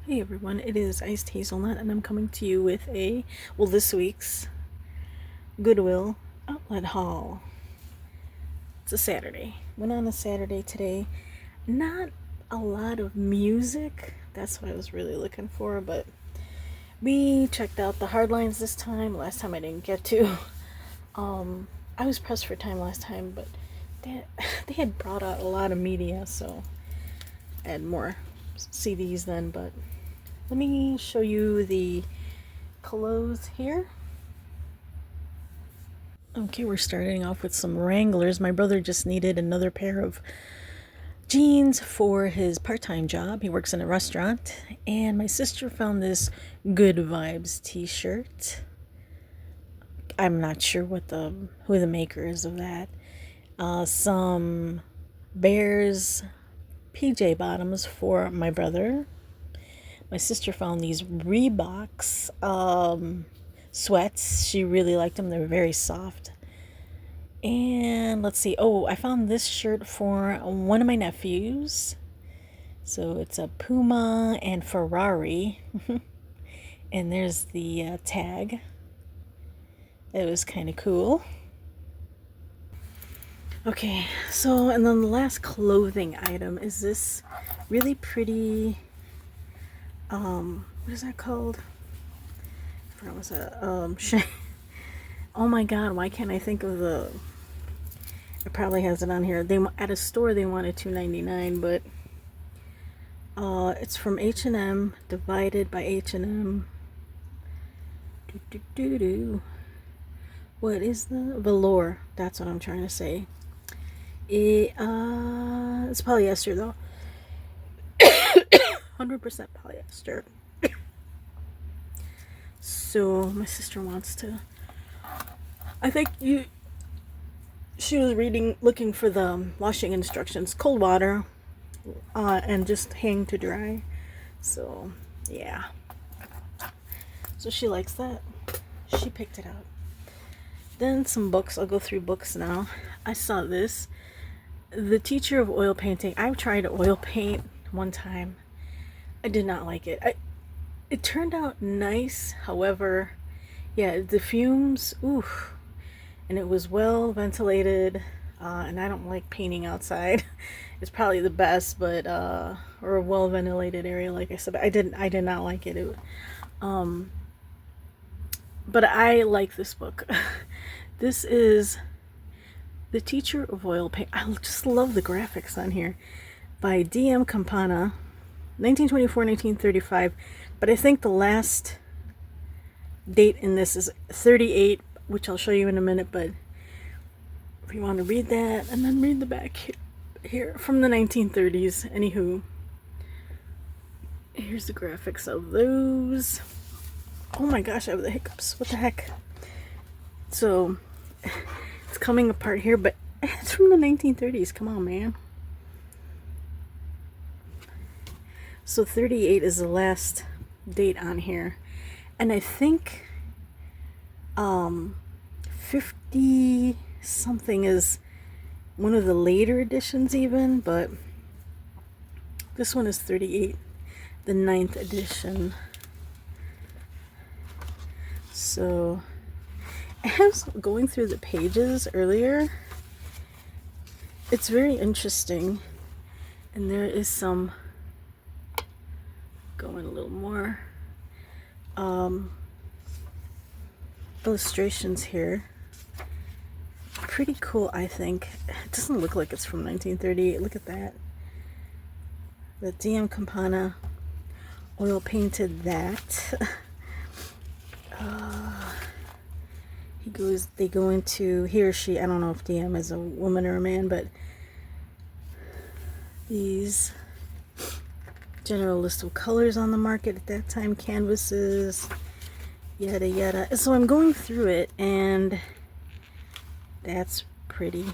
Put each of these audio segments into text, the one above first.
Hey everyone, it is Icedhazelnut and I'm coming to you with this week's Goodwill outlet haul. It's a Saturday. Went on a Saturday today. Not a lot of music. That's what I was really looking for, but we checked out the hardlines this time. Last time I didn't get to. I was pressed for time last time, but they, they had brought out a lot of media, so I had more CDs then, but let me show you the clothes here. Okay, we're starting off with some Wranglers. My brother just needed another pair of jeans for his part-time job. He works in a restaurant. And my sister found this Good Vibes t-shirt. I'm not sure who the maker is of that. Some Bears PJ bottoms for my brother. My sister found these Reeboks sweats. She really liked them. They're very soft. And let's see. Oh, I found this shirt for one of my nephews. So it's a Puma and Ferrari. And there's the tag. It was kind of cool. Okay, so and then the last clothing item is this really pretty what is that called? I forgot what's that. Oh my god, why can't I think of the it probably has it on here. They at a store they wanted $2.99, but it's from H&M, divided by H&M. What is the velour? That's what I'm trying to say. It's polyester though. 100% polyester. So my sister wants to. I think she was looking for the washing instructions. Cold water, and just hang to dry. So yeah. So she likes that. She picked it out. Then some books. I'll go through books now. I saw this. The Teacher of Oil Painting. I've tried oil paint one time. I did not like it. It turned out nice. However, yeah, the fumes, oof. And it was well ventilated. And I don't like painting outside. It's probably the best, but or a well ventilated area, like I said. But I did not like it. But I like this book. This is The Teacher of Oil Paint. I just love the graphics on here. By D.M. Campana, 1924-1935. But I think the last date in this is 38, which I'll show you in a minute. But if you want to read that, and then read the back here from the 1930s. Anywho, here's the graphics of those. Oh my gosh, I have the hiccups. What the heck? So, it's coming apart here, but it's from the 1930s. Come on, man. So 38 is the last date on here. And I think 50 something is one of the later editions even, but this one is 38, the 9th edition. So as going through the pages earlier, it's very interesting, and there is some going a little more illustrations here. Pretty cool, I think. It doesn't look like it's from 1938. Look at that. The DM Campana oil painted that. They go into, he or she, I don't know if DM is a woman or a man, but these general list of colors on the market at that time, canvases, yada yada. So I'm going through it, and that's pretty.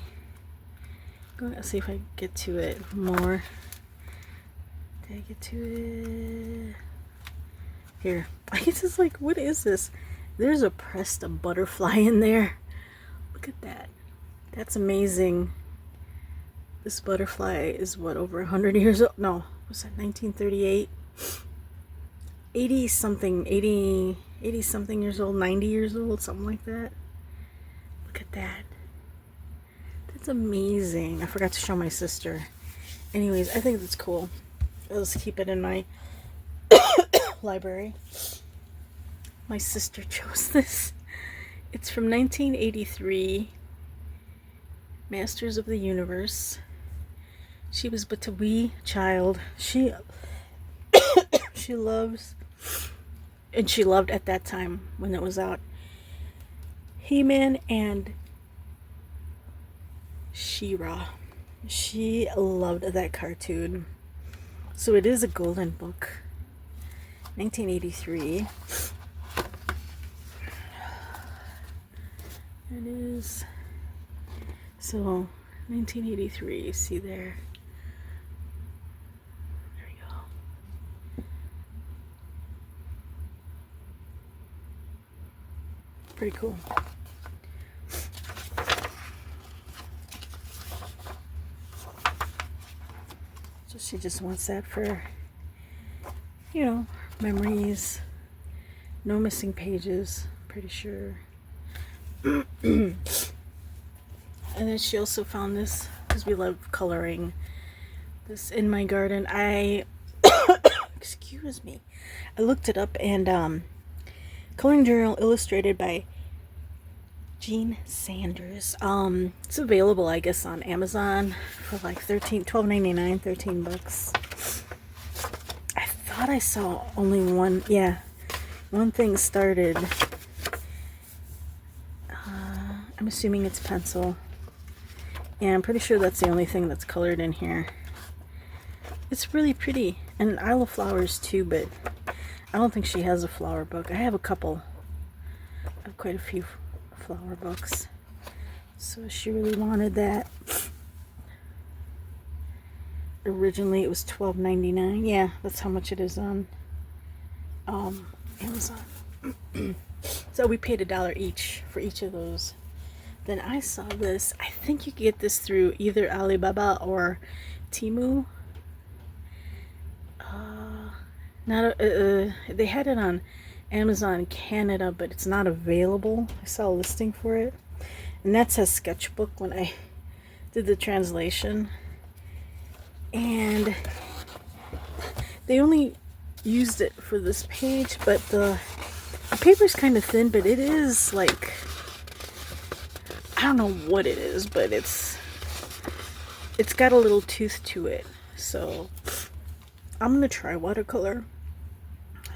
Let's see if I get to it more. Did I get to it? Here. I guess it's like, what is this? There's a pressed butterfly in there. Look at that. That's amazing. This butterfly is what, over 100 years old? No, was that 1938? 80 something, 80 something years old, 90 years old, something like that. Look at that. That's amazing. I forgot to show my sister. Anyways, I think that's cool. I'll just keep it in my library. My sister chose this. It's from 1983. Masters of the Universe. She was but a wee child. She loves, and she loved at that time when it was out, He-Man and She-Ra. She loved that cartoon. So it is a golden book. 1983. It is. So 1983. See there. There we go. Pretty cool. So she just wants that for, you know, memories. No missing pages, pretty sure. And then she also found this, because we love coloring, this in my garden. Excuse me. I looked it up, and coloring journal illustrated by Jean Sanders. It's available, I guess, on Amazon for like $12.99, $13. I thought I saw only one. Yeah, one thing started. I'm assuming it's pencil. And I'm pretty sure that's the only thing that's colored in here. It's really pretty. And I love flowers too, but I don't think she has a flower book. I have a couple. I have quite a few flower books. So she really wanted that. Originally it was $12.99. Yeah, that's how much it is on Amazon. So we paid $1 each for each of those. Then I saw this. I think you can get this through either Alibaba or Temu. They had it on Amazon Canada, but it's not available. I saw a listing for it, and that says sketchbook when I did the translation. And they only used it for this page, but the paper's kind of thin, but it is like, I don't know what it is, but it's got a little tooth to it. So I'm gonna try watercolor.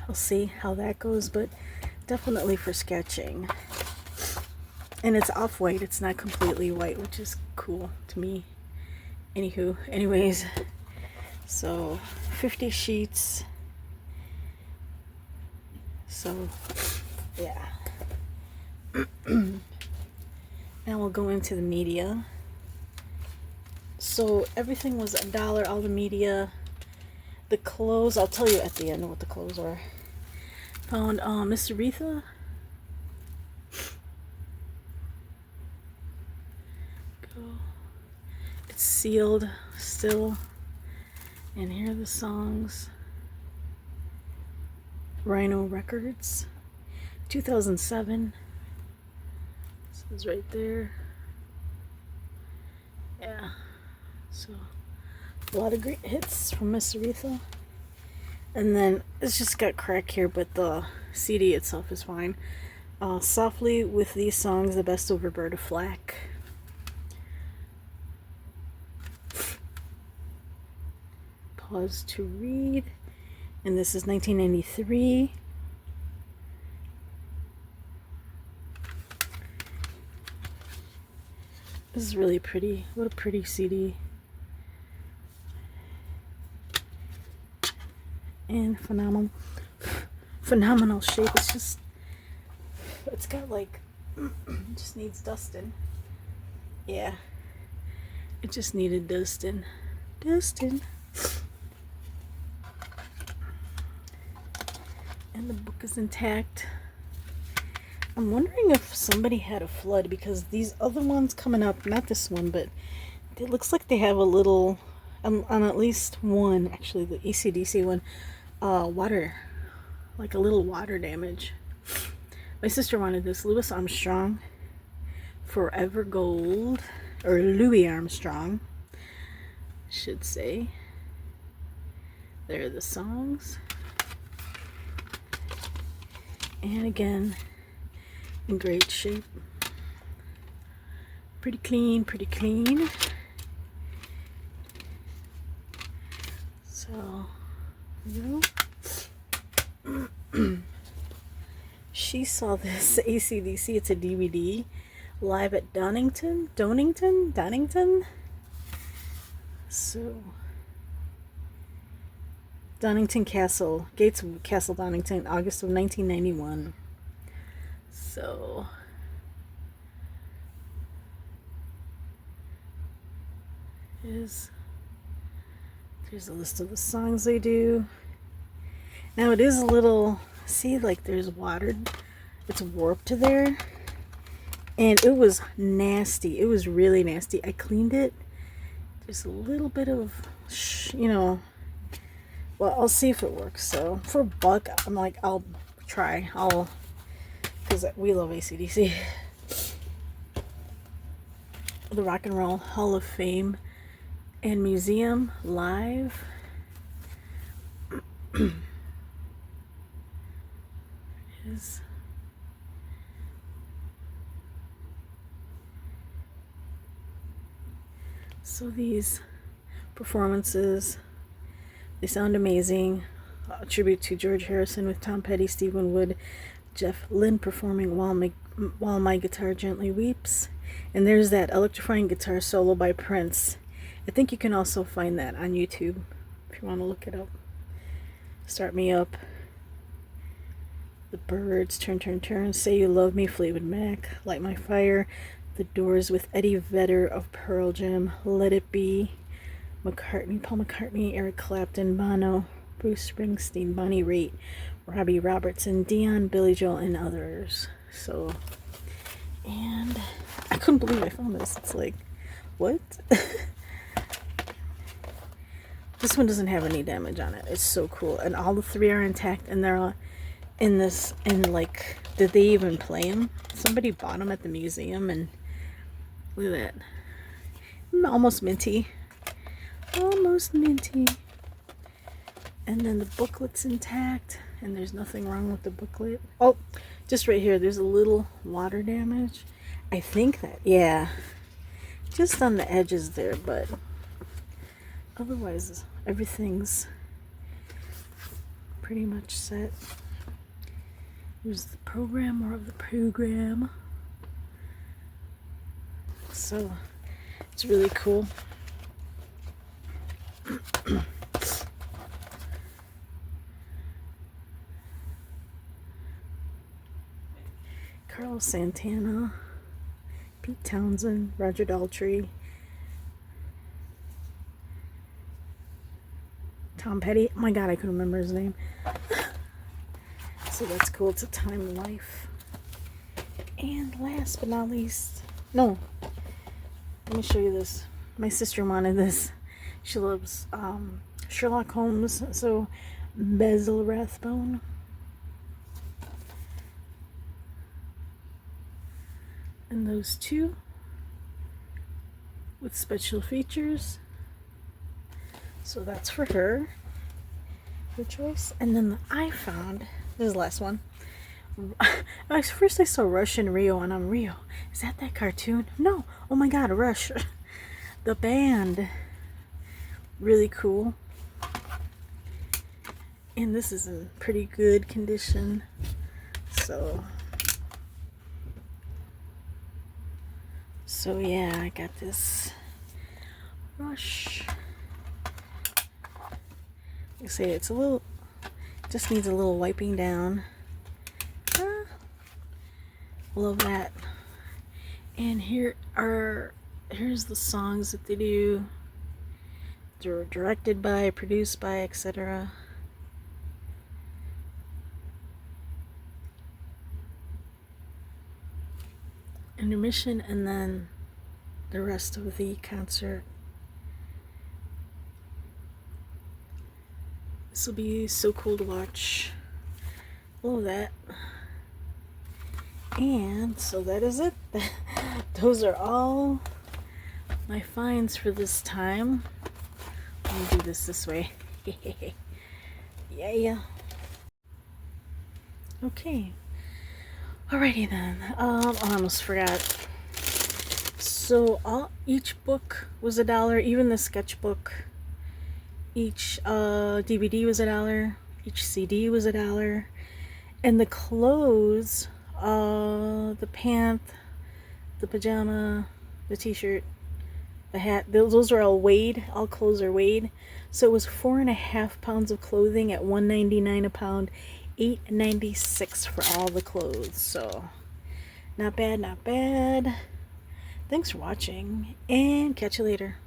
I'll see how that goes, but definitely for sketching. And it's off-white, it's not completely white, which is cool to me. Anyways, so 50 sheets. So yeah. Now we'll go into the media. So everything was $1, all the media. The clothes, I'll tell you at the end what the clothes are. Found Miss Aretha. Go. It's sealed still. And here are the songs. Rhino Records. 2007. This is right there. Yeah. So a lot of great hits from Miss Aretha. And then it's just got crack here, but the CD itself is fine. Softly with These Songs, the best over Bird of Flack. Pause to Read. And this is 1993. This is really pretty. What a pretty CD. And phenomenal shape. It's got like, it just needs dusting. Yeah. It just needed dusting. And the book is intact. I'm wondering if somebody had a flood, because these other ones coming up, not this one, but it looks like they have a little, on at least one, actually the AC/DC one, like a little water damage. My sister wanted this Louis Armstrong Forever Gold, or Louis Armstrong, should say. There are the songs. And again, in great shape. Pretty clean, pretty clean. So, you know. She saw this AC/DC, it's a DVD, live at Donington. So, Donington Castle, Gates of Castle Donington, August of 1991. So, there's a list of the songs they do. Now it is a little, see, like there's water, it's warped there, and it was nasty. It was really nasty. I cleaned it. There's a little bit of, you know, well, I'll see if it works. So for $1, I'm like, I'll try. Because we love AC/DC. The Rock and Roll Hall of Fame and Museum live. Is so these performances, they sound amazing. A tribute to George Harrison with Tom Petty, Stephen Wood, Jeff Lynne performing While My Guitar Gently Weeps. And there's that electrifying guitar solo by Prince. I think you can also find that on YouTube if you want to look it up. Start Me Up. The Byrds, Turn, Turn, Turn, Say You Love Me, Fleetwood Mac, Light My Fire, The Doors with Eddie Vedder of Pearl Jam, Let It Be, McCartney, Paul McCartney, Eric Clapton, Bono, Bruce Springsteen, Bonnie Raitt, Robbie Robertson, Dion, Billy Joel, and others. So, and I couldn't believe I found this. It's like, what? This one doesn't have any damage on it. It's so cool. And all the three are intact, and they're all in this, and like, did they even play them? Somebody bought them at the museum, and look at that. Almost minty. Almost minty. And then the booklet's intact, and there's nothing wrong with the booklet. Oh, just right here, there's a little water damage. I think that, yeah, just on the edges there, but otherwise everything's pretty much set. Here's the programmer of the program. So it's really cool. Carlos Santana, Pete Townsend, Roger Daltrey, Tom Petty. Oh my god, I couldn't remember his name. So that's cool. It's a time in life. And last but not least, no, let me show you this. My sister wanted this. She loves Sherlock Holmes, so Basil Rathbone. And those two with special features. So that's for her. Her choice. And then I found, this is the last one. First I saw Rush in Rio, and I'm Rio. Is that cartoon? No. Oh my god, Rush. The band. Really cool. And this is in pretty good condition. So yeah, I got this Rush. Like I say, it's a little, just needs a little wiping down. Love that. And here's the songs that they do. They're directed by, produced by, etc. Intermission, and then the rest of the concert. This will be so cool to watch. all of that. And so that is it. Those are all my finds for this time. Let me do this way. Yeah. Okay. Alrighty then. I almost forgot. So each book was $1, even the sketchbook. Each DVD was $1. Each CD was $1. And the clothes, the pant, the pajama, the t-shirt, the hat, those are all weighed. All clothes are weighed. So it was 4.5 pounds of clothing at $1.99 a pound, $8.96 for all the clothes. So not bad, not bad. Thanks for watching, and catch you later.